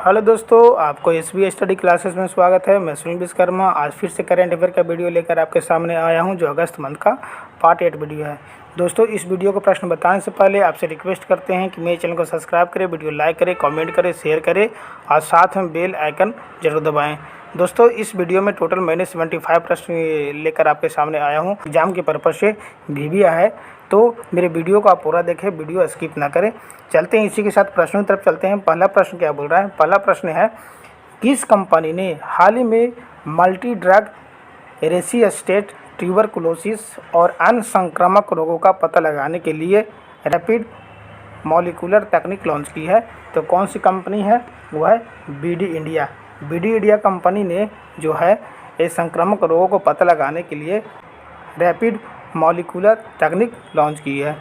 Hello दोस्तों, आपको SB study classes में स्वागत है। मैं सुनील विश्वकर्मा आज फिर से करंट अफेयर का वीडियो लेकर आपके सामने आया हूं, जो अगस्त मंथ का पार्ट 8 वीडियो है। दोस्तों, इस वीडियो को प्रश्न बताने से पहले आपसे रिक्वेस्ट करते हैं कि मेरे चैनल को सब्सक्राइब करें, वीडियो लाइक करें, कमेंट करें, शेयर करें और साथ में बेल आइकन जरूर दबाएँ। दोस्तों, इस वीडियो में टोटल मैंने 75 प्रश्न लेकर आपके सामने आया हूँ। एग्जाम के पर्पज़ से भी आया है, तो मेरे वीडियो को आप पूरा देखें, वीडियो स्किप ना करें। चलते हैं इसी के साथ प्रश्नों की तरफ चलते हैं। पहला प्रश्न क्या बोल रहा है? पहला प्रश्न है, किस कंपनी ने हाल ही में मल्टी ड्रग रेसिस्टेंट ट्यूबरकुलोसिस और अन्य संक्रामक रोगों का पता लगाने के लिए रैपिड मॉलिक्यूलर तकनीक लॉन्च की है? तो कौन सी कंपनी है? वो है BD India. BD India company ने जो है ये संक्रामक रोगों को पता लगाने के लिए रैपिड मॉलिक्यूलर तकनीक लॉन्च की है।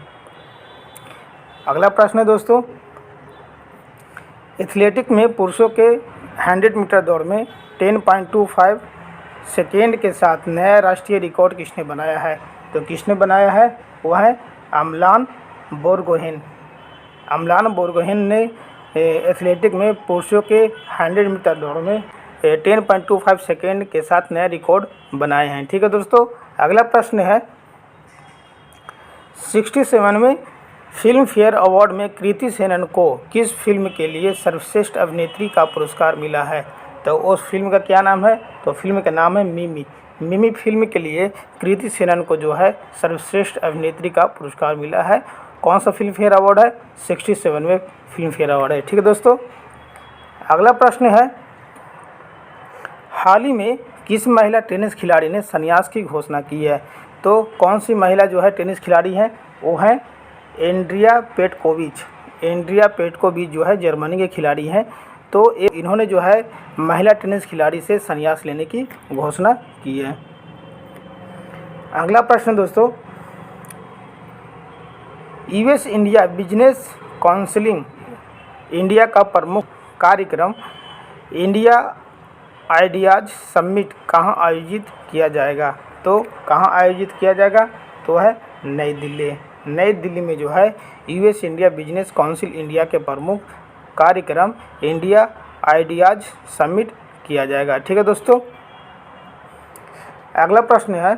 अगला प्रश्न है दोस्तों, एथलेटिक में पुरुषों के 100 मीटर दौड़ में 10.25 सेकेंड के साथ नया राष्ट्रीय रिकॉर्ड किसने बनाया है? तो किसने बनाया है? वह है अमलान बोरगोहेन। अमलान बोरगोहेन ने एथलेटिक में पुरुषों के 100 मीटर दौड़ में 10.25 सेकेंड के साथ नया रिकॉर्ड बनाए हैं। ठीक है दोस्तों, अगला प्रश्न है, 67वें फिल्म फेयर अवार्ड में कृति सेनन को किस फिल्म के लिए सर्वश्रेष्ठ अभिनेत्री का पुरस्कार मिला है? तो उस फिल्म का क्या नाम है? तो फिल्म का नाम है मिमी। मिमी फिल्म के लिए कृति सेनन को जो है सर्वश्रेष्ठ अभिनेत्री का पुरस्कार मिला है। कौन सा फिल्म फेयर अवार्ड है? 67वें फिल्म फेयर अवार्ड है। ठीक है दोस्तों, अगला प्रश्न है, हाल ही में किस महिला टेनिस खिलाड़ी ने संन्यास की घोषणा की है? तो कौन सी महिला जो है टेनिस खिलाड़ी है? वो है एंड्रिया पेटकोविच। एंड्रिया पेटकोविच जो है जर्मनी के खिलाड़ी हैं। तो इन्होंने जो है महिला टेनिस खिलाड़ी से संन्यास लेने की घोषणा की है। अगला प्रश्न दोस्तों, US India business counselling India का प्रमुख कार्यक्रम इंडिया आइडियाज समिट कहाँ आयोजित किया जाएगा? तो कहाँ आयोजित किया जाएगा? तो है नई दिल्ली। नई दिल्ली में जो है US India business council India के प्रमुख कार्यक्रम इंडिया आइडियाज समिट किया जाएगा। ठीक है दोस्तों, अगला प्रश्न है,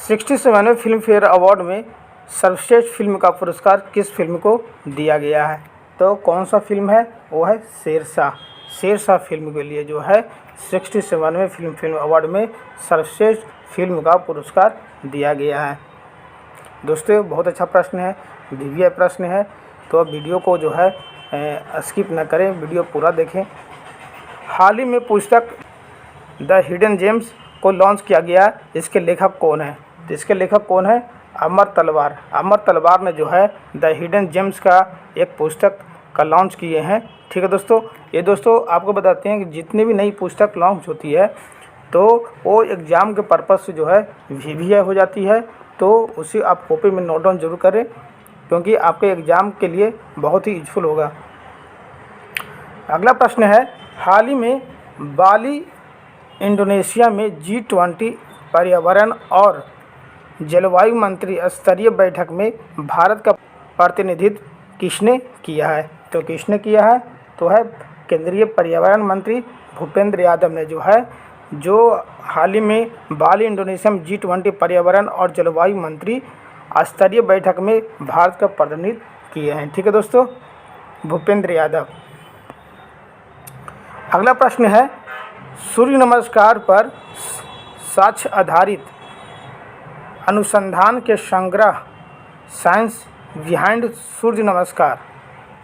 67वें फिल्म फेयर अवार्ड में सर्वश्रेष्ठ फिल्म का पुरस्कार किस फिल्म को दिया गया है? तो कौन सा फिल्म है? वो है शेरशाह। शेरशाह फिल्म के लिए जो है 67वें फिल्म अवार्ड में सर्वश्रेष्ठ फिल्म का पुरस्कार दिया गया है। दोस्तों, बहुत अच्छा प्रश्न है, वीवीआई प्रश्न है, तो अब वीडियो को जो है स्किप न करें, वीडियो पूरा देखें। हाल ही में पुस्तक द हिडन जेम्स को लॉन्च किया गया, इसके लेखक कौन है? तो इसके लेखक कौन है? अमर तलवार। अमर तलवार ने जो है द हिडन जेम्स का एक पुस्तक का लॉन्च किए हैं। ठीक है दोस्तों, ये दोस्तों आपको बताते हैं कि जितनी भी नई पुस्तक लॉन्च होती है तो वो एग्ज़ाम के पर्पज़ से जो है वीवीआई हो जाती है, तो उसे आप कॉपी में नोट डाउन जरूर करें, क्योंकि आपके एग्ज़ाम के लिए बहुत ही यूजफुल होगा। अगला प्रश्न है, हाल ही में बाली इंडोनेशिया में G20 पर्यावरण और जलवायु मंत्री स्तरीय बैठक में भारत का प्रतिनिधित्व किसने किया है? तो किसने किया है? तो है केंद्रीय पर्यावरण मंत्री भूपेंद्र यादव ने जो हाल ही में बाली इंडोनेशिया में G20 पर्यावरण और जलवायु मंत्री स्तरीय बैठक में भारत का प्रतिनिधित्व किए हैं। ठीक है दोस्तों, भूपेंद्र यादव। अगला प्रश्न है, सूर्य नमस्कार पर साक्ष्य आधारित अनुसंधान के संग्रह साइंस बिहाइंड सूर्य नमस्कार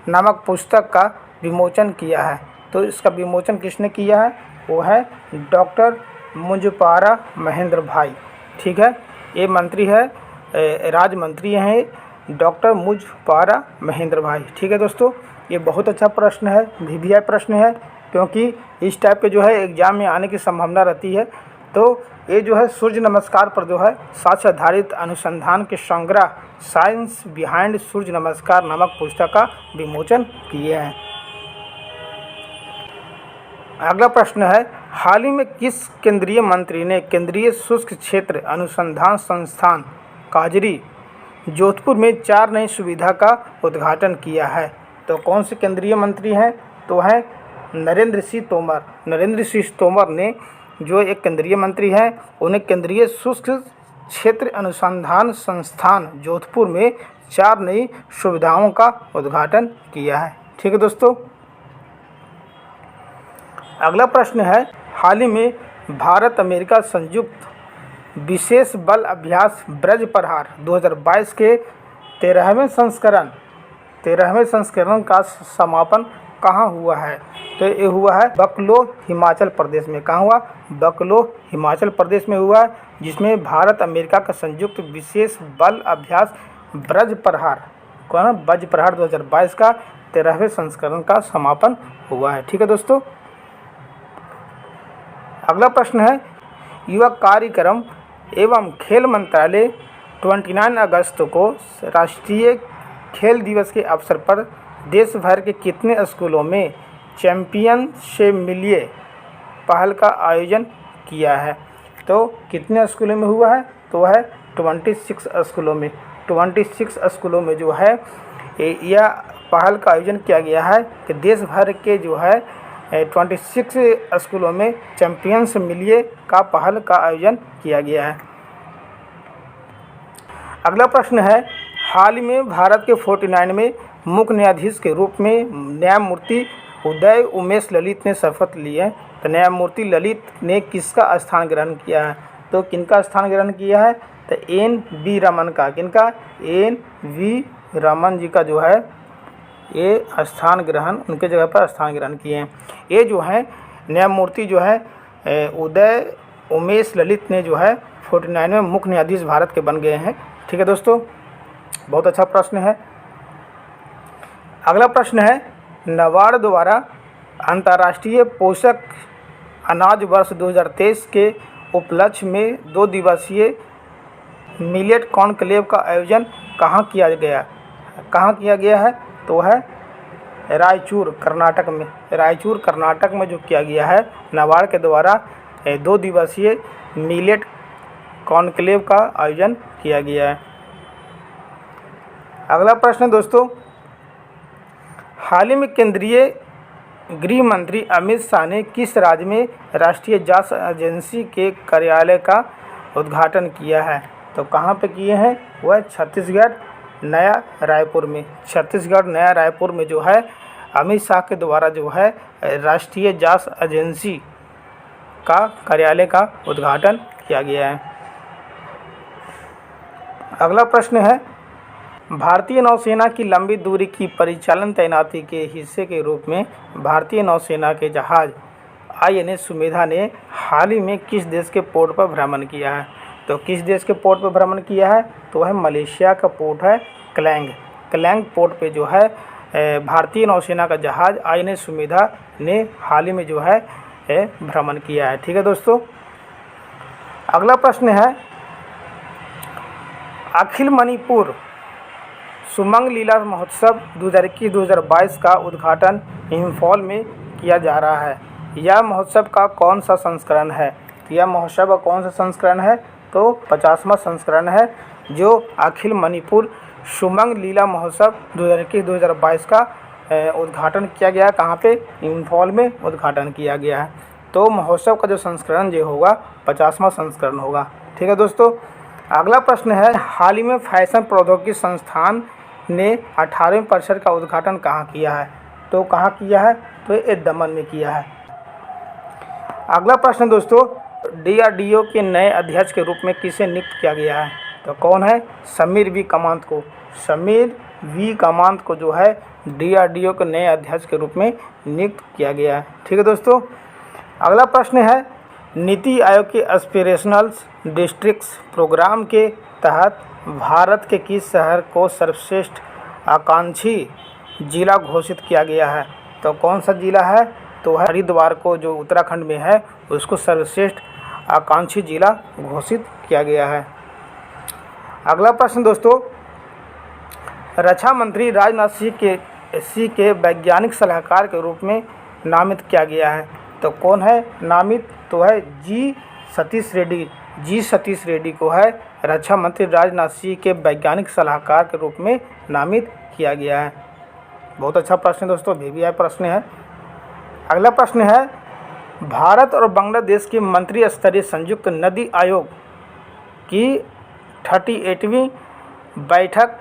नामक पुस्तक का विमोचन किया है। तो इसका विमोचन किसने किया है? वो है डॉक्टर मुझपारा महेंद्र भाई। ठीक है, ये मंत्री है, राज्य मंत्री हैं डॉक्टर मुझपारा महेंद्र भाई। ठीक है दोस्तों, ये बहुत अच्छा प्रश्न है, वीवीआई प्रश्न है, क्योंकि इस टाइप के जो है एग्जाम में आने की संभावना रहती है। तो ये जो है सूर्य नमस्कार पर जो है साक्ष्य आधारित अनुसंधान के संग्रह साइंस बिहाइंड सूर्य नमस्कार नामक पुस्तक का विमोचन किए हैं। अगला प्रश्न है, हाल ही में किस केंद्रीय मंत्री ने केंद्रीय शुष्क क्षेत्र अनुसंधान संस्थान काजरी जोधपुर में 4 नई सुविधा का उद्घाटन किया है? तो कौन से केंद्रीय मंत्री हैं? तो है नरेंद्र सिंह तोमर। नरेंद्र सिंह तोमर ने जो एक केंद्रीय मंत्री हैं, उन्हें केंद्रीय शुष्क क्षेत्र अनुसंधान संस्थान जोधपुर में 4 नई सुविधाओं का उद्घाटन किया है। ठीक है दोस्तों। अगला प्रश्न है, हाल ही में भारत अमेरिका संयुक्त विशेष बल अभ्यास ब्रज प्रहार 2022 के 13वें संस्करण का समापन कहाँ हुआ है? तो ये हुआ है बकलो, हिमाचल प्रदेश में। कहाँ हुआ? बकलो, हिमाचल प्रदेश में हुआ, जिसमें भारत अमेरिका का संयुक्त विशेष बल अभ्यास ब्रज प्रहार 2022 का 13वें संस्करण का समापन हुआ है। ठीक है दोस्तों। अगला प्रश्न है, युवा कार्यक्रम एवं खेल मंत्रालय 29 अगस्त को राष्ट्रीय खेल दिवस के अवसर पर देश भर के कितने स्कूलों में चैंपियन से मिलिए पहल का आयोजन किया है? तो कितने स्कूलों में हुआ है? तो है 26 स्कूलों में। 26 स्कूलों में जो है यह पहल का आयोजन किया गया है कि देश भर के जो है 26 स्कूलों में चैंपियंस मिलिए का पहल का आयोजन किया गया है। अगला प्रश्न है, हाल ही में भारत के 49 में मुख्य न्यायाधीश के रूप में न्यायमूर्ति उदय उमेश ललित ने शपथ ली है। तो न्यायमूर्ति ललित ने किसका स्थान ग्रहण किया है? तो किनका स्थान ग्रहण किया है? तो एन.वी. रमन का। किनका? एन.वी. रमन जी का जो है ये स्थान ग्रहण, उनके जगह पर स्थान ग्रहण किए हैं। ये जो है न्यायमूर्ति जो है उदय उमेश ललित ने जो है 49 में मुख्य न्यायाधीश भारत के बन गए हैं। ठीक है दोस्तों, बहुत अच्छा प्रश्न है। अगला प्रश्न है, नाबार्ड द्वारा अंतर्राष्ट्रीय पोषक अनाज वर्ष 2023 के उपलक्ष्य में 2 दिवसीय मिलेट कॉन्क्लेव का आयोजन कहाँ किया गया है? तो है रायचूर, कर्नाटक में। रायचूर, कर्नाटक में जो किया गया है नाबार्ड के द्वारा 2 दिवसीय मिलेट कॉन्क्लेव का आयोजन किया गया है। अगला प्रश्न दोस्तों, हाल ही में केंद्रीय गृह मंत्री अमित शाह ने किस राज्य में राष्ट्रीय जांच एजेंसी के कार्यालय का उद्घाटन किया है? तो कहाँ पे किए हैं? वह छत्तीसगढ़ नया रायपुर में। छत्तीसगढ़ नया रायपुर में जो है अमित शाह के द्वारा जो है राष्ट्रीय जांच एजेंसी का कार्यालय का उद्घाटन किया गया है। अगला प्रश्न है, भारतीय नौसेना की लंबी दूरी की परिचालन तैनाती के हिस्से के रूप में भारतीय नौसेना के जहाज INS सुमेधा ने हाल ही में किस देश के पोर्ट पर भ्रमण किया है? तो किस देश के पोर्ट पर भ्रमण किया है? तो वह मलेशिया का पोर्ट है क्लैंग। क्लैंग पोर्ट पे जो है भारतीय नौसेना का जहाज INS सुमेधा ने हाल ही में जो है भ्रमण किया है। ठीक है दोस्तों। अगला प्रश्न है, अखिल मणिपुर सुमंग लीला महोत्सव 2021-2022 का उद्घाटन इंफॉल में किया जा रहा है। यह महोत्सव का कौन सा संस्करण है? यह महोत्सव का कौन सा संस्करण है? तो 50वां संस्करण है, जो अखिल मणिपुर सुमंग लीला महोत्सव 2021-2022 का उद्घाटन किया गया। कहाँ पे? इंफॉल में उद्घाटन किया गया है। तो महोत्सव का जो संस्करण जो होगा 50वां संस्करण होगा। ठीक है दोस्तों। अगला प्रश्न है, हाल ही में फैशन प्रौद्योगिकी संस्थान ने 18वें परिसर का उद्घाटन कहाँ किया है? तो कहाँ किया है? तो ये दमन में किया है। अगला प्रश्न दोस्तों, DRDO के नए अध्यक्ष के रूप में किसे नियुक्त किया गया है? तो कौन है? समीर वी कामत को। समीर वी कामत को जो है DRDO के नए अध्यक्ष के रूप में नियुक्त किया गया है। ठीक है दोस्तों। अगला प्रश्न है, नीति आयोग के एस्पिरेशनल डिस्ट्रिक्ट्स प्रोग्राम के तहत भारत के किस शहर को सर्वश्रेष्ठ आकांक्षी जिला घोषित किया गया है? तो कौन सा जिला है? तो हरिद्वार को, जो उत्तराखंड में है, उसको सर्वश्रेष्ठ आकांक्षी जिला घोषित किया गया है। अगला प्रश्न दोस्तों, रक्षा मंत्री राजनाथ सिंह के वैज्ञानिक सलाहकार के रूप में नामित किया गया है। तो कौन है नामित? तो है जी सतीश रेड्डी। जी सतीश रेड्डी को है रक्षा मंत्री राजनाथ सिंह के वैज्ञानिक सलाहकार के रूप में नामित किया गया है। बहुत अच्छा प्रश्न है दोस्तों, VVI प्रश्न है। अगला प्रश्न है, भारत और बांग्लादेश की मंत्री स्तरीय संयुक्त नदी आयोग की 38वीं बैठक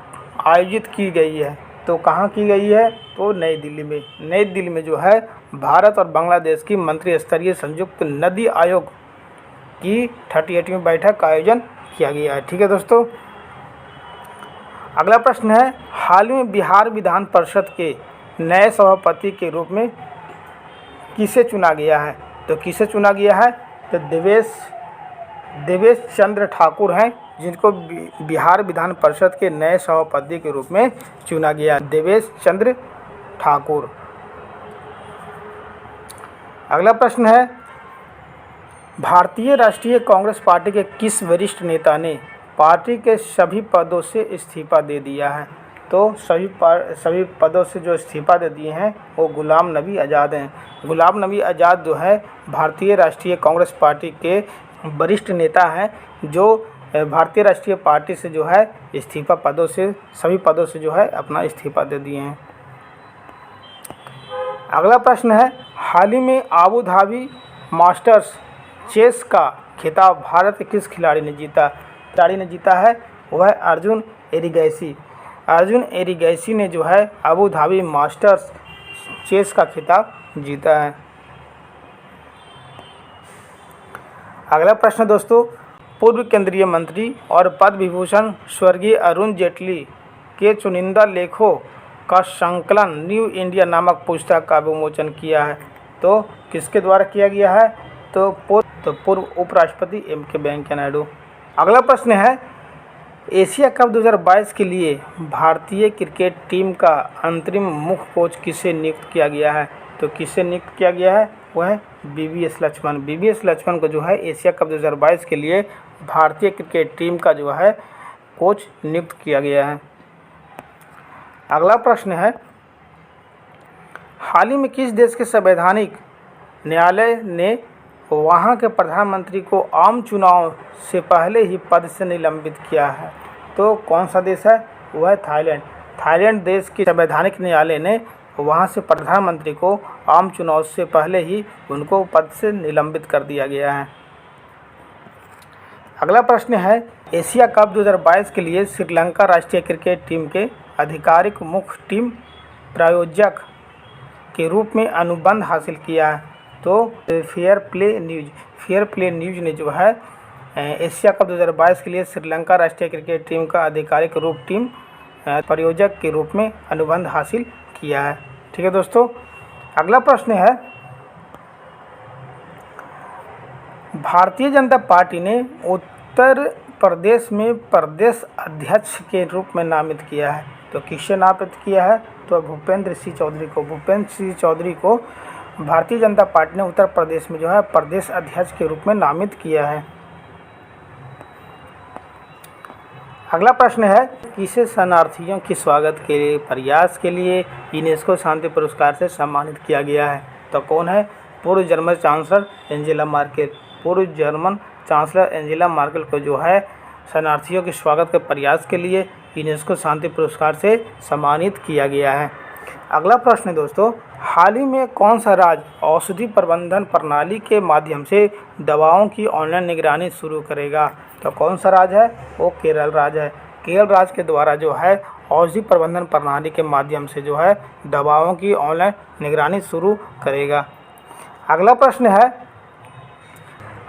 आयोजित की गई है। तो कहाँ की गई है? तो नई दिल्ली में। नई दिल्ली में जो है भारत और बांग्लादेश की मंत्री स्तरीय संयुक्त नदी आयोग की 38वीं बैठक का आयोजन किया गया है। ठीक है दोस्तों। अगला प्रश्न है, हाल ही में बिहार विधान परिषद के नए सभापति के रूप में किसे चुना गया है? तो किसे चुना गया है? तो देवेश चंद्र ठाकुर हैं, जिनको बिहार विधान परिषद के नए सभापति के रूप में चुना गया, देवेश चंद्र ठाकुर। अगला प्रश्न है, भारतीय राष्ट्रीय कांग्रेस पार्टी के किस वरिष्ठ नेता ने पार्टी के सभी पदों से इस्तीफा दे दिया है? तो सभी पदों से जो इस्तीफा दे दिए हैं वो गुलाम नबी आज़ाद हैं। गुलाम नबी आज़ाद जो है भारतीय राष्ट्रीय कांग्रेस पार्टी के वरिष्ठ नेता हैं, जो भारतीय राष्ट्रीय पार्टी से जो है सभी पदों से जो है अपना इस्तीफा दे दिए हैं। अगला प्रश्न है, हाल ही में आबू धाबी मास्टर्स चेस का खिताब भारत के किस खिलाड़ी ने जीता है? वह है अर्जुन एरिगैसी। अर्जुन एरिगैसी ने जो है आबू धाबी मास्टर्स चेस का खिताब जीता है। अगला प्रश्न दोस्तों, पूर्व केंद्रीय मंत्री और पद्म विभूषण स्वर्गीय अरुण जेटली के चुनिंदा लेखों का संकलन न्यू इंडिया नामक पुस्तक का विमोचन किया है। तो किसके द्वारा किया गया है? तो पूर्व उपराष्ट्रपति M.K. वेंकैया नायडू। अगला प्रश्न है, एशिया कप 2022 के लिए भारतीय क्रिकेट टीम का अंतरिम मुख्य कोच किसे नियुक्त किया गया है? तो किसे नियुक्त किया गया है? वह है BVS लक्ष्मण। BVS लक्ष्मण को जो है एशिया कप 2022 के लिए भारतीय क्रिकेट टीम का जो है कोच नियुक्त किया गया है। अगला प्रश्न है, हाल ही में किस देश के संवैधानिक न्यायालय ने वहां के प्रधानमंत्री को आम चुनाव से पहले ही पद से निलंबित किया है? तो कौन सा देश है? वह है थाईलैंड। थाईलैंड देश के संवैधानिक न्यायालय ने वहां से प्रधानमंत्री को आम चुनाव से पहले ही उनको पद से निलंबित कर दिया गया है। अगला प्रश्न है, एशिया कप 2022 के लिए श्रीलंका राष्ट्रीय क्रिकेट टीम के आधिकारिक मुख्य टीम प्रायोजक के रूप में अनुबंध हासिल किया है। तो फेयर प्ले न्यूज़ ने जो है एशिया कप 2022 के लिए श्रीलंका राष्ट्रीय क्रिकेट टीम का आधिकारिक रूप टीम प्रायोजक के रूप में अनुबंध हासिल किया है। ठीक है दोस्तों। अगला प्रश्न है, भारतीय जनता पार्टी ने उत्तर प्रदेश में प्रदेश अध्यक्ष के रूप में नामित किया है। तो किसे नामित किया है? तो भूपेंद्र सिंह चौधरी को भारतीय जनता पार्टी ने उत्तर प्रदेश में जो है प्रदेश अध्यक्ष के रूप में नामित किया है। अगला प्रश्न है, किसे शरणार्थियों के स्वागत के प्रयास के लिए यूनेस्को शांति पुरस्कार से सम्मानित किया गया है? तो कौन है? पूर्व जर्मन चांसलर एंजेला मार्केल। पूर्व जर्मन चांसलर एंजेला मार्केल को जो है शरणार्थियों के स्वागत के प्रयास के लिए यूनेस्को शांति पुरस्कार से सम्मानित किया गया है। अगला प्रश्न है दोस्तों, हाल ही में कौन सा राज्य औषधि प्रबंधन प्रणाली के माध्यम से दवाओं की ऑनलाइन निगरानी शुरू करेगा? तो कौन सा राज्य है? वो केरल राज्य है। केरल राज्य के द्वारा जो है औषधि प्रबंधन प्रणाली के माध्यम से जो है दवाओं की ऑनलाइन निगरानी शुरू करेगा। अगला प्रश्न है,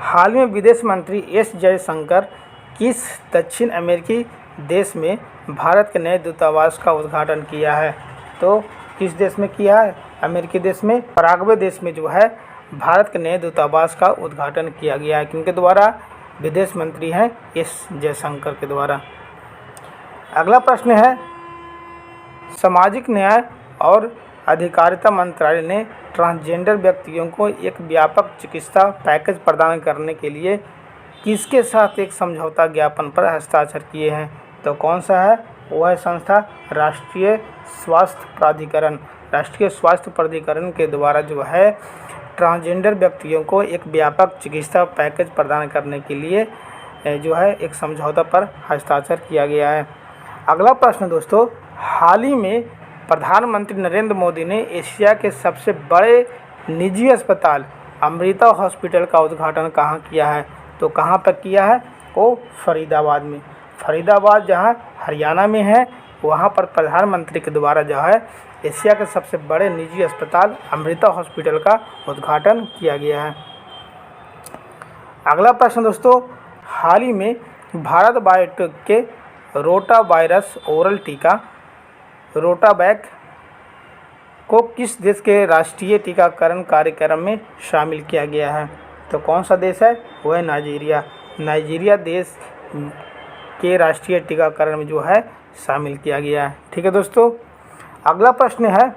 हाल में विदेश मंत्री एस जयशंकर किस दक्षिण अमेरिकी देश में भारत के नए दूतावास का उद्घाटन किया है? तो किस देश में किया है? अमेरिकी देश में पराग्वे देश में जो है भारत के नए दूतावास का उद्घाटन किया गया है। किनके द्वारा? विदेश मंत्री हैं एस जयशंकर के द्वारा। अगला प्रश्न है, सामाजिक न्याय और अधिकारिता मंत्रालय ने ट्रांसजेंडर व्यक्तियों को एक व्यापक चिकित्सा पैकेज प्रदान करने के लिए किसके साथ एक समझौता ज्ञापन पर हस्ताक्षर किए हैं? तो कौन सा है? वह संस्था राष्ट्रीय स्वास्थ्य प्राधिकरण के द्वारा जो है ट्रांसजेंडर व्यक्तियों को एक व्यापक चिकित्सा पैकेज प्रदान करने के लिए जो है एक समझौता पर हस्ताक्षर किया गया है। अगला प्रश्न दोस्तों, हाल ही में प्रधानमंत्री नरेंद्र मोदी ने एशिया के सबसे बड़े निजी अस्पताल अमृता हॉस्पिटल का उद्घाटन कहाँ किया है? तो कहाँ पर किया है? वो फरीदाबाद में। फरीदाबाद जहाँ हरियाणा में है, वहाँ पर प्रधानमंत्री के द्वारा जो है एशिया के सबसे बड़े निजी अस्पताल अमृता हॉस्पिटल का उद्घाटन किया गया है। अगला प्रश्न दोस्तों, हाल ही में भारत बायोटेक के रोटा वायरस ओरल टीका रोटावैक को किस देश के राष्ट्रीय टीकाकरण कार्यक्रम में शामिल किया गया है? तो कौन सा देश है? वो है नाइजीरिया। नाइजीरिया देश के राष्ट्रीय टीकाकरण में जो है शामिल किया गया है। ठीक है दोस्तों, अगला प्रश्न है,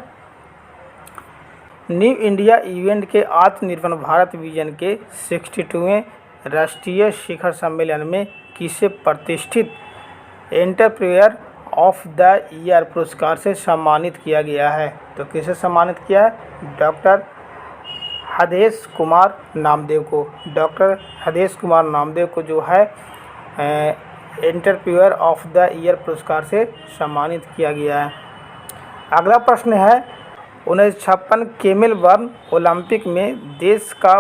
न्यू इंडिया इवेंट के आत्मनिर्भर भारत विजन के 62वें राष्ट्रीय शिखर सम्मेलन में किसे प्रतिष्ठित एंटरप्रेन्योर ऑफ द ईयर पुरस्कार से सम्मानित किया गया है? तो किसे सम्मानित किया है? डॉक्टर हदेश कुमार नामदेव को। डॉक्टर हदेश कुमार नामदेव को जो है एंटरप्रेन्योर ऑफ द ईयर पुरस्कार से सम्मानित किया गया है। अगला प्रश्न है, 1956 केमेलबर्न ओलंपिक में देश का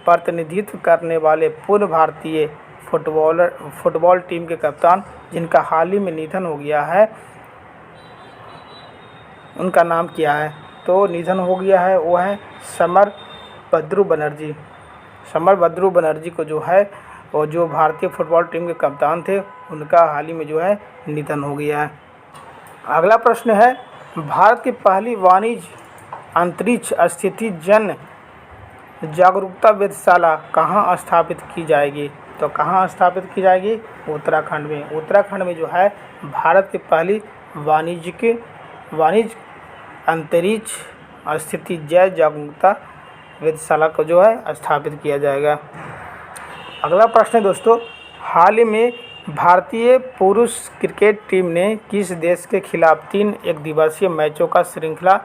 प्रतिनिधित्व करने वाले पूर्व भारतीय फुटबॉल टीम के कप्तान जिनका हाल ही में निधन हो गया है, उनका नाम क्या है? तो निधन हो गया है वो है समरभद्र बनर्जी। समरभद्र बनर्जी को जो है और जो भारतीय फुटबॉल टीम के कप्तान थे, उनका हाल ही में जो है निधन हो गया है। अगला प्रश्न है, भारत की पहली वाणिज्य अंतरिक्ष स्थिति जन जागरूकता वेधशाला कहाँ स्थापित की जाएगी? तो कहाँ स्थापित की जाएगी? उत्तराखंड में। उत्तराखंड में जो है भारत की पहली वाणिज्य अंतरिक्ष स्थिति जय जागरूकता वेधशाला को जो है स्थापित किया जाएगा। अगला प्रश्न है दोस्तों, हाल ही में भारतीय पुरुष क्रिकेट टीम ने किस देश के खिलाफ 3 एकदिवसीय मैचों का श्रृंखला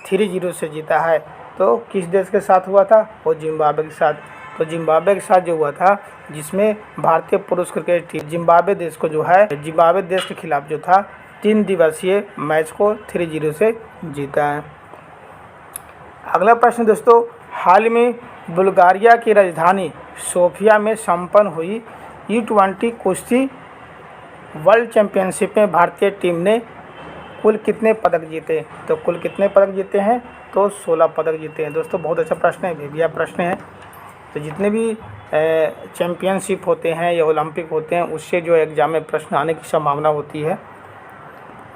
3-0 से जीता है? तो किस देश के साथ हुआ था? वो जिम्बाब्वे के साथ। तो जिम्बाब्वे के साथ जो हुआ था, जिसमें भारतीय पुरुष क्रिकेट टीम जिम्बाब्वे देश को जो है जिम्बाब्वे देश के खिलाफ जो था 3 दिवसीय मैच को 3-0 से जीता है। अगला प्रश्न दोस्तों, हाल में बुल्गारिया की राजधानी सोफिया में संपन्न हुई U20 कुश्ती वर्ल्ड चैंपियनशिप में भारतीय टीम ने कुल कितने पदक जीते? तो कुल कितने पदक जीते हैं? तो 16 पदक जीते हैं। दोस्तों बहुत अच्छा प्रश्न है, भैया प्रश्न है। तो जितने भी चैंपियनशिप होते हैं या ओलंपिक होते हैं, उससे जो एग्जाम में प्रश्न आने की संभावना होती है।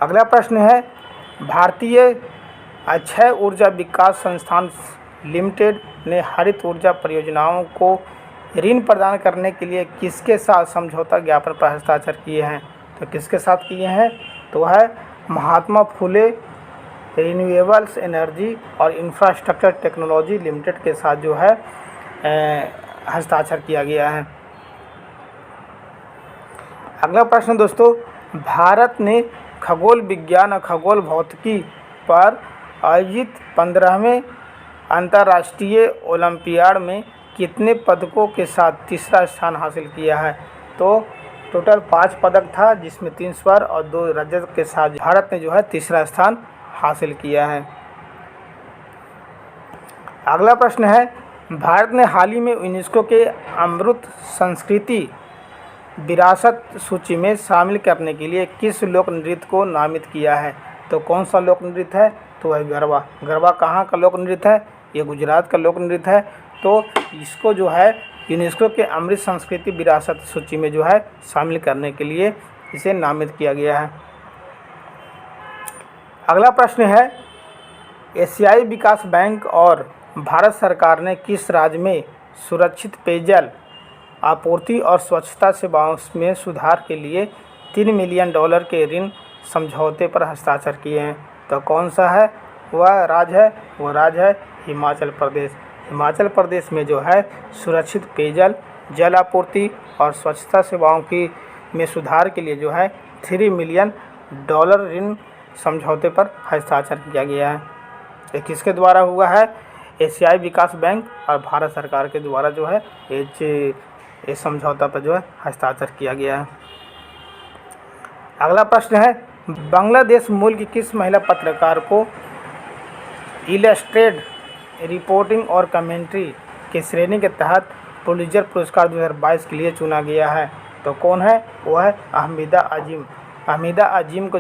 अगला प्रश्न है, भारतीय अक्षय ऊर्जा विकास संस्थान लिमिटेड ने हरित ऊर्जा परियोजनाओं को ऋण प्रदान करने के लिए किसके साथ समझौता ज्ञापन पर हस्ताक्षर किए हैं? तो किसके साथ किए हैं? तो है महात्मा फुले रिन्यूएबल्स एनर्जी और इंफ्रास्ट्रक्चर टेक्नोलॉजी लिमिटेड के साथ जो है हस्ताक्षर किया गया है। अगला प्रश्न दोस्तों, भारत ने खगोल विज्ञान और खगोल भौतिकी पर आयोजित 15वें अंतर्राष्ट्रीय ओलंपियाड में कितने पदकों के साथ तीसरा स्थान हासिल किया है? तो टोटल 5 पदक था, जिसमें 3 स्वर्ण और 2 रजत के साथ भारत ने जो है तीसरा स्थान हासिल किया है। अगला प्रश्न है, भारत ने हाल ही में यूनेस्को के अमृत संस्कृति विरासत सूची में शामिल करने के लिए किस लोक नृत्य को नामित किया है? तो कौन सा लोक नृत्य है? तो है गरबा। गरबा कहाँ का लोक नृत्य है? ये गुजरात का लोक नृत्य है। तो इसको जो है यूनेस्को के अमृत संस्कृति विरासत सूची में जो है शामिल करने के लिए इसे नामित किया गया है। अगला प्रश्न है, एशियाई विकास बैंक और भारत सरकार ने किस राज्य में सुरक्षित पेयजल आपूर्ति और स्वच्छता सेवाओं में सुधार के लिए $3 मिलियन के ऋण समझौते पर हस्ताक्षर किए हैं? तो कौन सा है वह राज्य है? वो राज्य है हिमाचल प्रदेश। हिमाचल प्रदेश में जो है सुरक्षित पेयजल, जल आपूर्ति और स्वच्छता सेवाओं की में सुधार के लिए जो है $3 मिलियन ऋण समझौते पर हस्ताक्षर किया गया है। ये किसके द्वारा हुआ है? एशियाई विकास बैंक और भारत सरकार के द्वारा जो है इस समझौता पर जो है हस्ताक्षर किया गया है। अगला प्रश्न है, बांग्लादेश मूल की किस महिला पत्रकार को इलस्ट्रेटेड रिपोर्टिंग और कमेंट्री की श्रेणी के तहत पुलित्जर पुरस्कार 2022 के लिए चुना गया है? तो कौन है? वो है अहमीदा अजीम। अहमीदा अजीम को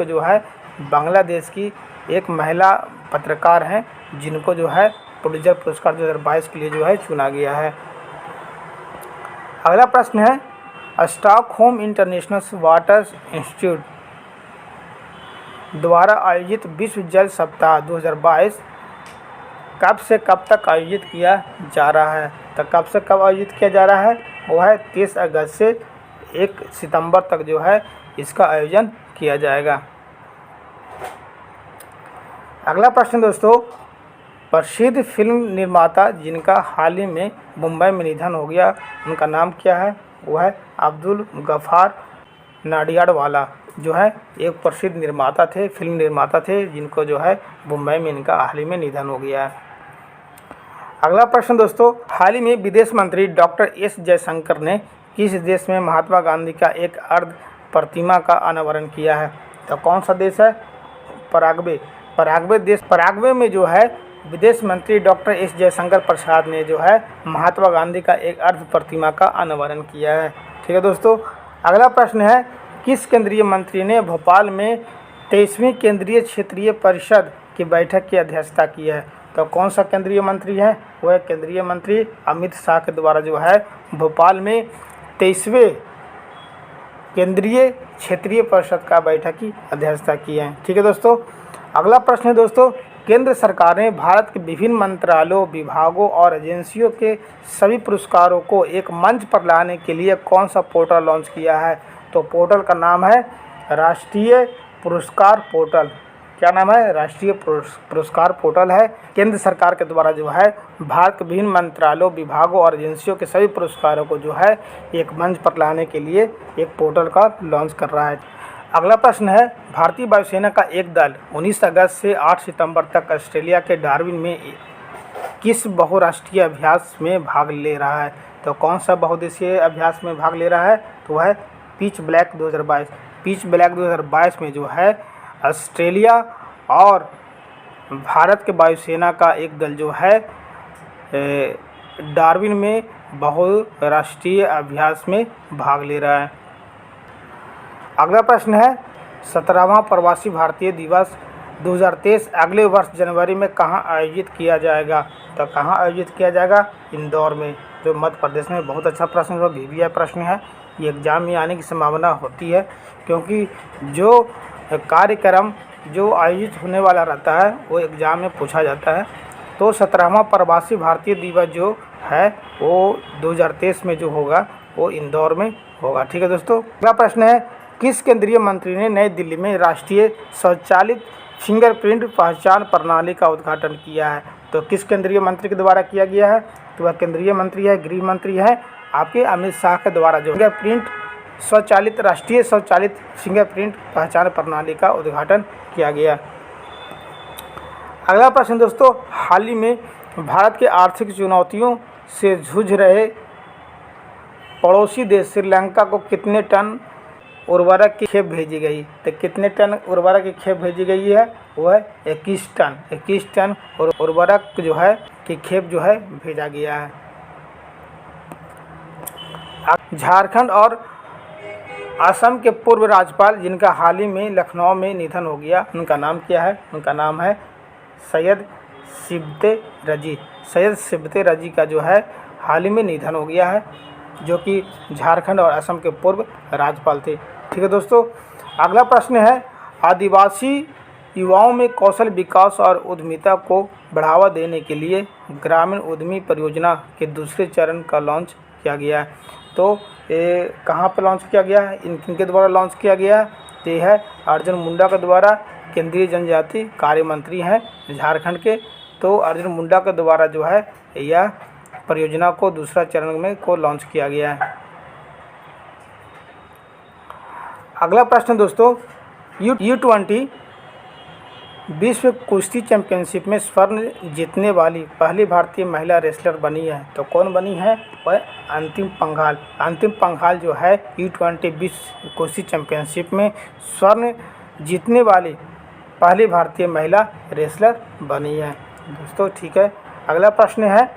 जो है बांग्लादेश की एक महिला पत्रकार हैं जिनको जो है पुलित्जर पुरस्कार 2022 के लिए जो है चुना गया है। अगला प्रश्न है स्टॉकहोम इंटरनेशनल वाटर इंस्टीट्यूट द्वारा आयोजित विश्व जल सप्ताह 2022 कब से कब तक आयोजित किया जा रहा है? तो कब से कब आयोजित किया जा रहा है? वो है 30 अगस्त से 1 सितंबर तक जो है इसका आयोजन किया जाएगा। अगला प्रश्न दोस्तों, प्रसिद्ध फिल्म निर्माता जिनका हाल ही में मुंबई में निधन हो गया उनका नाम क्या है? वो है अब्दुल गफ्फार नाडियाडवाला, जो है एक प्रसिद्ध निर्माता थे, फिल्म निर्माता थे, जिनको जो है मुंबई में इनका हाल ही में निधन हो गया है। अगला प्रश्न दोस्तों, हाल ही में विदेश मंत्री डॉक्टर एस जयशंकर ने किस देश में महात्मा गांधी का एक अर्ध प्रतिमा का अनावरण किया है? तो कौन सा देश है? पराग्वे में जो है विदेश मंत्री डॉक्टर एस जयशंकर प्रसाद ने जो है महात्मा गांधी का एक अर्ध प्रतिमा का अनावरण किया है। ठीक है दोस्तों। अगला प्रश्न है, किस केंद्रीय मंत्री ने भोपाल में 23वीं केंद्रीय क्षेत्रीय परिषद की बैठक की अध्यक्षता की है? तो कौन सा केंद्रीय मंत्री है? वह केंद्रीय मंत्री अमित शाह के द्वारा जो है भोपाल में 23वें केंद्रीय क्षेत्रीय परिषद का बैठक की अध्यक्षता की है। ठीक है दोस्तों। अगला प्रश्न है दोस्तों, केंद्र सरकार ने भारत के विभिन्न मंत्रालयों, विभागों और एजेंसियों के सभी पुरस्कारों को एक मंच पर लाने के लिए कौन सा पोर्टल लॉन्च किया है? तो पोर्टल का नाम है राष्ट्रीय पुरस्कार पोर्टल। क्या नाम है? राष्ट्रीय पुरस्कार पोर्टल है। केंद्र सरकार के द्वारा जो है भारत के विभिन्न मंत्रालयों, विभागों और एजेंसियों के सभी पुरस्कारों को जो है एक मंच पर लाने के लिए एक पोर्टल का लॉन्च कर रहा है। अगला प्रश्न है, भारतीय वायुसेना का एक दल 19 अगस्त से 8 सितंबर तक ऑस्ट्रेलिया के डार्विन में किस बहुराष्ट्रीय अभ्यास में भाग ले रहा है? तो कौन सा बहुदेशीय अभ्यास में भाग ले रहा है? तो है पिच ब्लैक 2022। पिच ब्लैक 2022 में जो है ऑस्ट्रेलिया और भारत के वायुसेना का एक दल जो है डार्विन में बहुराष्ट्रीय अभ्यास में भाग ले रहा है। अगला प्रश्न है, 17वां प्रवासी भारतीय दिवस 2023 अगले वर्ष जनवरी में कहाँ आयोजित किया जाएगा? तो कहाँ आयोजित किया जाएगा? इंदौर में, जो मध्य प्रदेश में। बहुत अच्छा प्रश्न है, VVI प्रश्न है, ये एग्जाम में आने की संभावना होती है क्योंकि जो कार्यक्रम जो आयोजित होने वाला रहता है वो एग्ज़ाम में पूछा जाता है। तो 17वां प्रवासी भारतीय दिवस जो है वो 2023 में जो होगा वो इंदौर में होगा। ठीक है दोस्तों। अगला प्रश्न है, किस केंद्रीय मंत्री ने नई दिल्ली में राष्ट्रीय स्वचालित फिंगरप्रिंट पहचान प्रणाली का उद्घाटन किया है? तो किस केंद्रीय मंत्री के द्वारा किया गया है? तो वह केंद्रीय मंत्री है, गृह मंत्री है आपके अमित शाह के द्वारा जो राष्ट्रीय स्वचालित फिंगरप्रिंट पहचान प्रणाली का उद्घाटन किया गया। अगला प्रश्न दोस्तों, हाल ही में भारत के आर्थिक चुनौतियों से जूझ रहे पड़ोसी देश श्रीलंका को कितने टन उर्वरक की खेप भेजी गई? तो कितने टन उर्वरक की खेप भेजी गई है? वो है 21 टन उर्वरक जो है की खेप जो है भेजा गया है। झारखंड और असम के पूर्व राज्यपाल जिनका हाल ही में लखनऊ में निधन हो गया उनका नाम क्या है? उनका नाम है सैयद सिबते रजी। सैयद सिबते रजी का जो है हाल ही में निधन हो गया है, जो कि झारखंड और असम के पूर्व राज्यपाल थे। ठीक है दोस्तों। अगला प्रश्न है, आदिवासी युवाओं में कौशल विकास और उद्यमिता को बढ़ावा देने के लिए ग्रामीण उद्यमी परियोजना के दूसरे चरण का लॉन्च किया गया है। तो ये कहाँ पर लॉन्च किया गया है? इनके द्वारा लॉन्च किया गया है। तो ये है अर्जुन मुंडा के द्वारा, केंद्रीय जनजाति कार्य मंत्री हैं झारखंड के। तो अर्जुन मुंडा के द्वारा जो है यह परियोजना को दूसरा चरण में को लॉन्च किया गया है। अगला प्रश्न दोस्तों, U20 विश्व कुश्ती चैंपियनशिप में स्वर्ण जीतने वाली पहली भारतीय महिला रेसलर बनी है, तो कौन बनी है? वह अंतिम पंघाल। अंतिम पंघाल जो है U20 विश्व कुश्ती चैंपियनशिप में स्वर्ण जीतने वाली पहली भारतीय महिला रेसलर बनी है दोस्तों। ठीक है, अगला प्रश्न है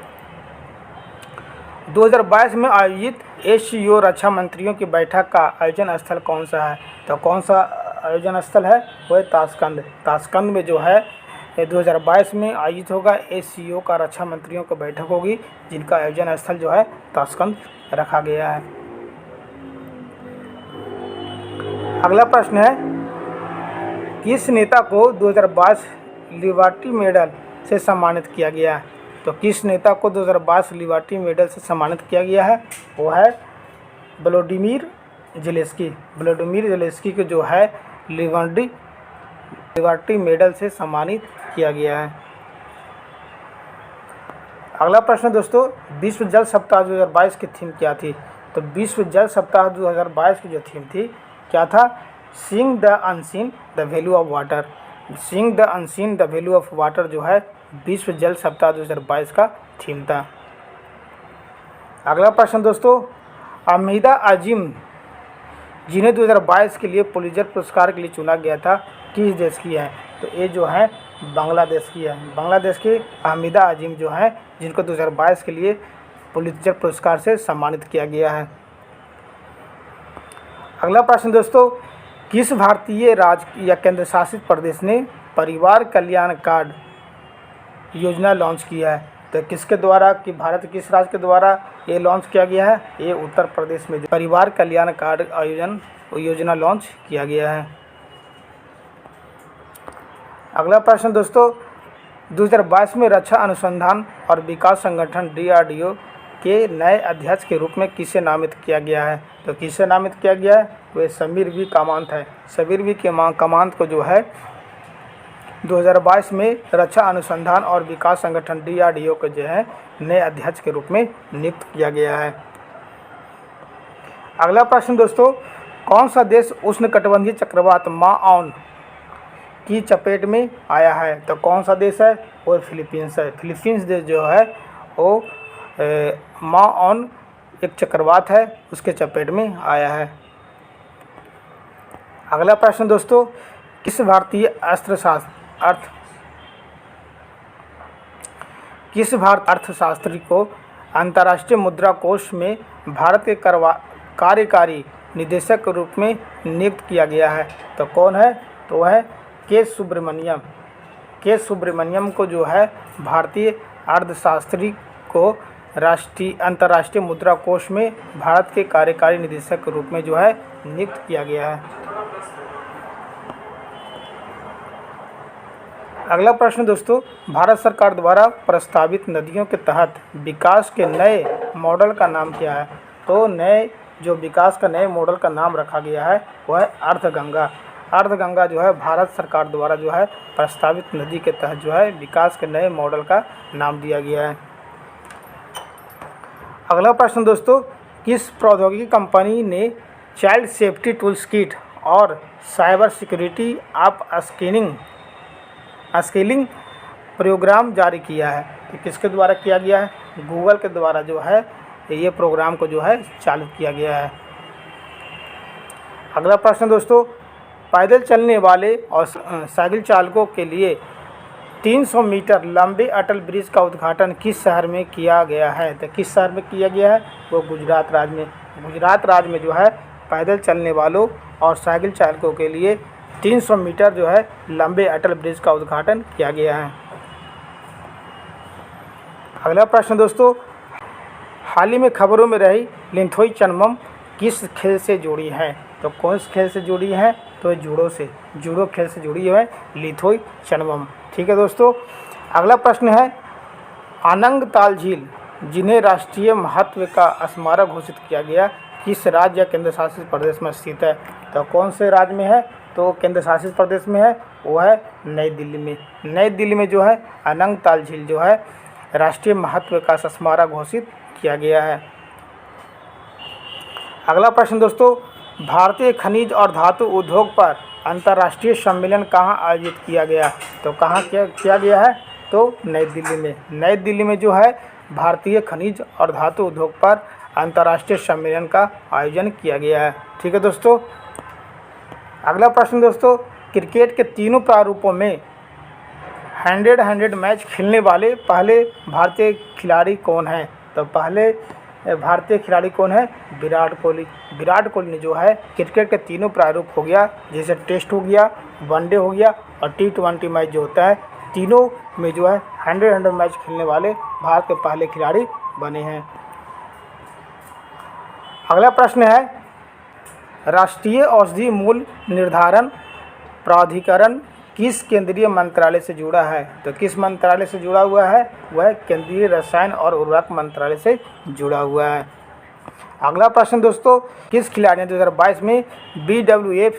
2022 में आयोजित SCO रक्षा मंत्रियों की बैठक का आयोजन स्थल कौन सा है? तो कौन सा आयोजन स्थल है? वह ताशकंद। ताशकंद में जो है 2022 में आयोजित होगा SCO का रक्षा मंत्रियों की बैठक होगी, जिनका आयोजन स्थल जो है ताशकंद रखा गया है। अगला प्रश्न है किस नेता को 2022 लिबर्टी मेडल से सम्मानित किया गया है? तो किस नेता को 2022 लिबर्टी मेडल से सम्मानित किया गया है? वो है व्लादिमीर ज़ेलेंस्की। व्लादिमीर ज़ेलेंस्की को जो है लिबर्टी मेडल से सम्मानित किया गया है। अगला प्रश्न दोस्तों, विश्व जल सप्ताह 2022 की थीम क्या थी? तो विश्व जल सप्ताह 2022 की जो थीम थी क्या था? Seeing the unseen the value of water. Seeing the unseen the value of water जो है विश्व जल सप्ताह 2022 का थीम था। अगला प्रश्न दोस्तों, हमीदा अजीम जिन्हें 2022 के लिए पुलित्ज़र पुरस्कार के लिए चुना गया था, किस देश की है? तो ये जो है बांग्लादेश की है। बांग्लादेश की हमीदा अजीम जो है, जिनको 2022 के लिए पुलित्ज़र पुरस्कार से सम्मानित किया गया है। अगला प्रश्न दोस्तों, किस भारतीय राज्य या केंद्र शासित प्रदेश ने परिवार कल्याण कार्ड योजना लॉन्च किया है? तो किसके द्वारा, कि भारत किस राज्य के द्वारा ये लॉन्च किया गया है? ये उत्तर प्रदेश में परिवार कल्याण कार्ड योजना लॉन्च किया गया है। अगला प्रश्न दोस्तों, 2022 में रक्षा अनुसंधान और विकास संगठन DRDO के नए अध्यक्ष के रूप में किसे नामित किया गया है? तो किसे नामित किया गया है? वह समीर वी कामांत है। समीर वी कामांत को जो है 2022 में रक्षा अनुसंधान और विकास संगठन DRDO को जो है नए अध्यक्ष के रूप में नियुक्त किया गया है। अगला प्रश्न दोस्तों, कौन सा देश उष्णकटिबंधीय चक्रवात माओन की चपेट में आया है? तो कौन सा देश है? वो फिलीपींस है। फिलीपींस देश जो है वो माओन एक चक्रवात है, उसके चपेट में आया है। अगला प्रश्न दोस्तों, किस भारतीय अर्थशास्त्री को अंतर्राष्ट्रीय मुद्रा कोष में भारत के कार्यकारी निदेशक के रूप में नियुक्त किया गया है? तो कौन है? तो वह है के सुब्रमण्यम। के सुब्रमण्यम को जो है भारतीय अर्थशास्त्री को अंतर्राष्ट्रीय मुद्रा कोष में भारत के कार्यकारी निदेशक के रूप में जो है नियुक्त किया गया है। अगला प्रश्न दोस्तों, भारत सरकार द्वारा प्रस्तावित नदियों के तहत विकास के नए मॉडल का नाम क्या है? तो विकास का नए मॉडल का नाम रखा गया है वह है अर्धगंगा। अर्धगंगा जो है भारत सरकार द्वारा जो है प्रस्तावित नदी के तहत जो है विकास के नए मॉडल का नाम दिया गया है। अगला प्रश्न दोस्तों, किस प्रौद्योगिकी कंपनी ने चाइल्ड सेफ्टी टूल्स किट और cyber security of skilling program जारी किया है? तो किसके द्वारा किया गया है? गूगल के द्वारा जो है ये प्रोग्राम को जो है चालू किया गया है। अगला प्रश्न दोस्तों, पैदल चलने वाले और साइकिल चालकों के लिए 300 मीटर लंबे अटल ब्रिज का उद्घाटन किस शहर में किया गया है? तो किस शहर में किया गया है? वो गुजरात राज्य में। गुजरात राज्य में जो है पैदल चलने वालों और साइकिल चालकों के लिए 300 मीटर जो है लंबे अटल ब्रिज का उद्घाटन किया गया है। अगला प्रश्न दोस्तों, हाल ही में खबरों में रही लिंथोई चनमम किस खेल से जुड़ी है? तो कौन से खेल से जुड़ी है? तो जूडो खेल से जुड़ी है लिंथोई चनमम। ठीक है दोस्तों, अगला प्रश्न है अनंग ताल झील जिन्हें राष्ट्रीय महत्व का स्मारक घोषित किया गया किस राज्य या केंद्र शासित प्रदेश में स्थित है? तो कौन से राज्य में है? तो केंद्र शासित प्रदेश में है, वो है नई दिल्ली में। नई दिल्ली में जो है अनंग ताल झील जो है राष्ट्रीय महत्व का स्मारक घोषित किया गया है। अगला प्रश्न दोस्तों, भारतीय खनिज और धातु उद्योग पर अंतर्राष्ट्रीय सम्मेलन कहाँ आयोजित किया गया? तो कहाँ किया गया है? तो नई दिल्ली में। नई दिल्ली में जो है भारतीय खनिज और धातु उद्योग पर अंतर्राष्ट्रीय सम्मेलन का आयोजन किया गया है। ठीक है दोस्तों। अगला प्रश्न दोस्तों, क्रिकेट के तीनों प्रारूपों में 100 मैच खेलने वाले पहले भारतीय खिलाड़ी कौन हैं? तो पहले भारतीय खिलाड़ी कौन है? विराट कोहली। विराट कोहली ने जो है क्रिकेट के तीनों प्रारूप हो गया, जैसे टेस्ट हो गया, वनडे हो गया और T20 मैच जो होता है, तीनों में जो है 100 मैच खेलने वाले भारत के पहले खिलाड़ी बने हैं। अगला प्रश्न है, राष्ट्रीय औषधि मूल्य निर्धारण प्राधिकरण किस केंद्रीय मंत्रालय से जुड़ा है? तो किस मंत्रालय से जुड़ा हुआ है? वह केंद्रीय रसायन और उर्वरक मंत्रालय से जुड़ा हुआ है। अगला प्रश्न दोस्तों, किस खिलाड़ी ने 2022 में BWF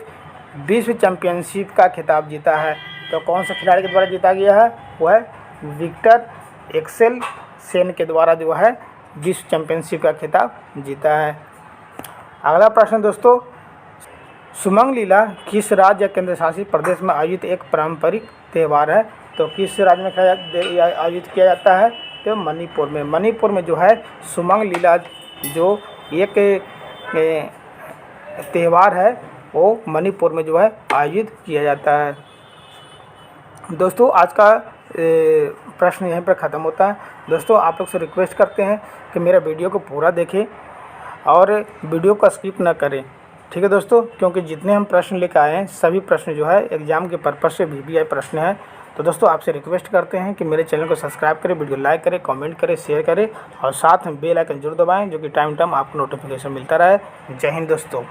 विश्व चैंपियनशिप का खिताब जीता है? तो कौन सा खिलाड़ी के द्वारा जीता गया है? वह विक्टर एक्सेल सेन के द्वारा जो है विश्व चैंपियनशिप का खिताब जीता है। अगला प्रश्न दोस्तों, सुमंग लीला किस राज्य या केंद्र शासित प्रदेश में आयोजित एक पारंपरिक त्यौहार है? तो किस राज्य में आयोजित किया जाता है? तो मणिपुर में। मणिपुर में जो है सुमंग लीला जो एक त्यौहार है वो मणिपुर में जो है आयोजित किया जाता है। दोस्तों आज का प्रश्न यहीं पर ख़त्म होता है। दोस्तों आप लोग से रिक्वेस्ट करते हैं कि मेरा वीडियो को पूरा देखें और वीडियो को स्किप ना करें। ठीक है दोस्तों, क्योंकि जितने हम प्रश्न लेकर आए हैं सभी प्रश्न जो है एग्जाम के पर्पज़ से VBI प्रश्न है। तो दोस्तों आपसे रिक्वेस्ट करते हैं कि मेरे चैनल को सब्सक्राइब करें, वीडियो लाइक करें, कमेंट करें, शेयर करें और साथ में बेल आइकन जरूर दबाएं, जो कि टाइम आपको नोटिफिकेशन मिलता रहे। जय हिंद दोस्तों।